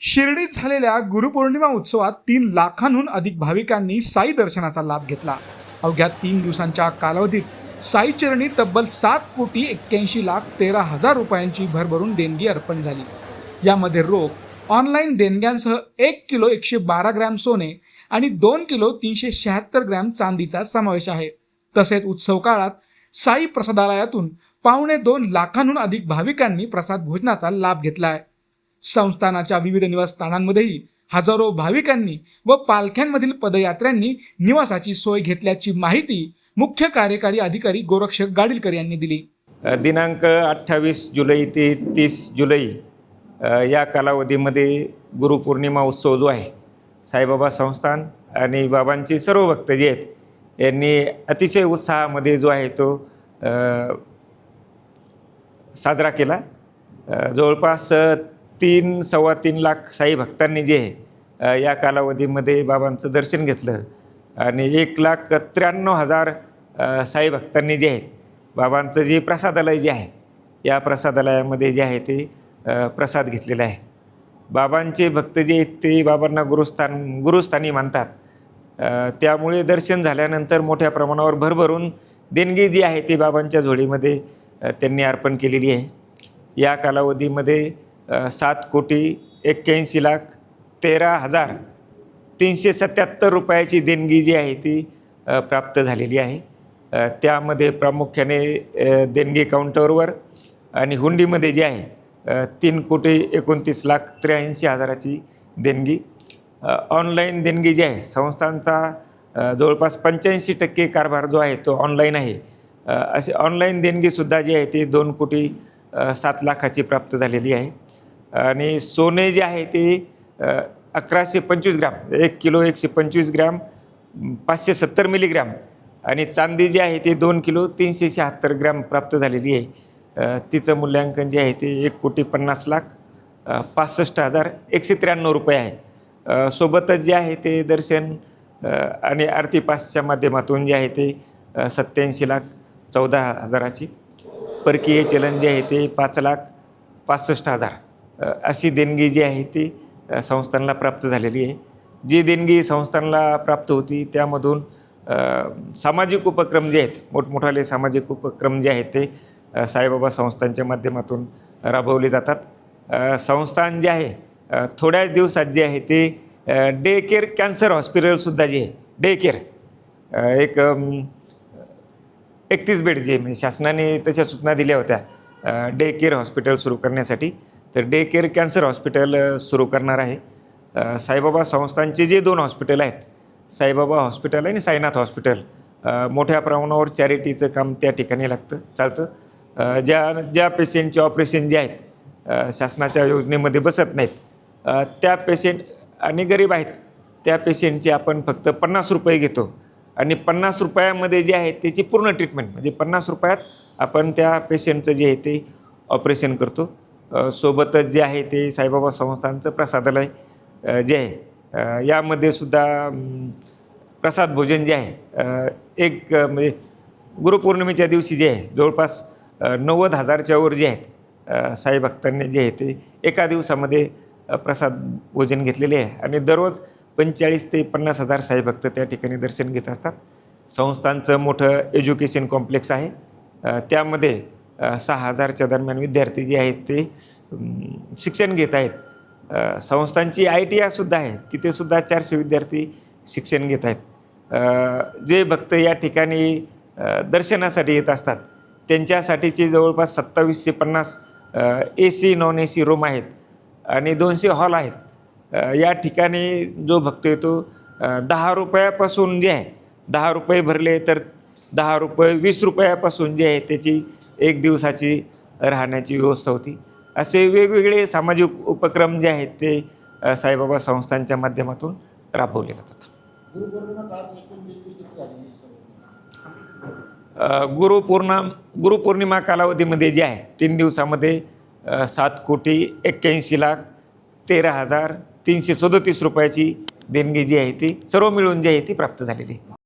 शिर्डीत झालेल्या गुरुपौर्णिमा उत्सवात 3 लाखांहून अधिक भाविकांनी साई दर्शनाचा लाभ घेतला। अवघ्या 3 दिवसांच्या कालावधीत साई चरणी तब्बल 7,81,13,000 रुपयांची भरभरून देणगी अर्पण झाली। यामध्ये रोख, ऑनलाईन देणग्यांसह 1 किलो 112 ग्रॅम सोने आणि 2 किलो 376 ग्रॅम चांदीचा समावेश आहे। तसेच उत्सव काळात साई प्रसादालयातून 2.25 लाखांहून अधिक भाविकांनी प्रसाद भोजनाचा लाभ घेतला आहे। संस्थानाच्या विविध निवासस्थानांमध्येही हजारो भाविकांनी व पालख्यांमधील पदयात्र्यांनी निवासाची सोय घेतल्याची माहिती मुख्य कार्यकारी अधिकारी गोरक्षक गाडीलकर यांनी दिली। दिनांक 28 जुलै ते 30 जुलै या कालावधीमध्ये गुरुपौर्णिमा उत्सव जो आहे, साईबाबा संस्थान आणि बाबांचे सर्व भक्त जे आहेत यांनी अतिशय उत्साहामध्ये जो आहे तो साजरा केला। जवळपास 3-3.25 लाख साई भक्तांनी जे आहे या कालावधीमध्ये बाबांचं दर्शन घेतलं आणि 1,93,000 साई भक्तांनी जे आहेत बाबांचं जे प्रसादालय जे आहे या प्रसादालयामध्ये जे आहे ते प्रसाद घेतलेला आहे। बाबांचे भक्त जे आहेत ते बाबांना गुरुस्थानी मानतात, त्यामुळे दर्शन झाल्यानंतर मोठ्या प्रमाणावर भरभरून देणगी जी आहे ती बाबांच्या झोळीमध्ये त्यांनी अर्पण केलेली आहे। या कालावधीमध्ये 7,81,13,377 रुपयाची देणगी जी आहे ती प्राप्त झालेली आहे। त्यामध्ये प्रामुख्याने देणगी काउंटरवर आणि हुंडीमध्ये जे आहे 3,29,83,000ची देणगी। ऑनलाईन देणगी जी आहे संस्थांचा जवळपास 85% कारभार जो आहे तो ऑनलाईन आहे। असे ऑनलाईन देणगीसुद्धा जी आहे ती 2,07,00,000ची प्राप्त झालेली आहे। आणि सोने जे आहे ते 1,125 ग्रॅम, 1 किलो 125 ग्रॅम 570 मिलीग्रॅम आणि चांदी जी आहे ते 2 किलो 376 ग्रॅम प्राप्त झालेली आहे। तिचं मूल्यांकन जे आहे ते 1,50,65,193 रुपये आहे। सोबतच जे आहे ते दर्शन आणि आरती पासच्या माध्यमातून जे आहे ते 87,14,000ची, परकीय चलन जे आहे ते 5,65,000 अशी देणगी जी आहे ती संस्थानला प्राप्त झालेली आहे। जी देणगी संस्थानला प्राप्त होती त्यामधून सामाजिक उपक्रम जे आहेत, मोठमोठाले सामाजिक उपक्रम जे आहेत ते साईबाबा संस्थांच्या माध्यमातून राबवले जातात। संस्थान जे आहे थोड्याच दिवसात जे आहे ते डे केअर कॅन्सर हॉस्पिटलसुद्धा जे आहे डे केअर एक 31 बेड जे म्हणजे शासनाने तशा सूचना दिल्या होत्या डे केअर हॉस्पिटल सुरू करण्यासाठी, तर डे केअर कॅन्सर हॉस्पिटल सुरू करणार आहे। साईबाबा संस्थांचे जे 2 हॉस्पिटल आहेत, साईबाबा हॉस्पिटल आणि साईनाथ हॉस्पिटल, मोठ्या प्रमाणावर चॅरिटीचं काम त्या ठिकाणी चालतं। ज्या पेशंटचे ऑपरेशन जे आहेत शासनाच्या योजनेमध्ये बसत नाहीत, त्या पेशंट आणि गरीब आहेत त्या पेशंटचे आपण फक्त 50 रुपये घेतो आणि 50 रुपयामध्ये जे आहे त्याची पूर्ण ट्रीटमेंट, म्हणजे 50 रुपयात आपण त्या पेशंटचं जे आहे ते ऑपरेशन करतो। सोबतच जे आहे ते साईबाबा संस्थांचं प्रसादालय जे आहे यामध्ये सुद्धा प्रसाद भोजन जे आहे एक म्हणजे गुरुपौर्णिमेच्या दिवशी जे आहे जवळपास 90,000च्या वर जे आहेत साई भक्तांनी जे आहे ते एका दिवसामध्ये प्रसाद भोजन घेतलेले आहे आणि दररोज 45,000 ते 50,000 साई भक्त त्या ठिकाणी दर्शन घेत असतात। संस्थांचं मोठं एज्युकेशन कॉम्प्लेक्स आहे, त्यामध्ये 6,000च्या दरम्यान विद्यार्थी जे आहेत ते शिक्षण घेत आहेत। संस्थांची ITI सुद्धा आहे, तिथेसुद्धा 400 विद्यार्थी शिक्षण घेत आहेत। जे भक्त या ठिकाणी दर्शनासाठी येत असतात त्यांच्यासाठीचे जवळपास 2750 AC नॉन AC रूम आहेत आणि 200 हॉल आहेत। या ठिकाणी जो भक्त येतो 10 रुपयापासून जे आहे 10 रुपये भरले तर 10 रुपये 20 रुपयापासून जे आहे त्याची 1 दिवसाची राहण्याची व्यवस्था होती। असे वेगवेगळे सामाजिक उपक्रम जे आहेत ते साईबाबा संस्थांच्या माध्यमातून राबवले जातात। गुरुपौर्णिमा कालावधीमध्ये जे आहे 3 दिवसामध्ये 7,81,13,337 रुपयाची देणगी जी आहे ती सर्व मिळून जी आहे ती प्राप्त झालेली आहे।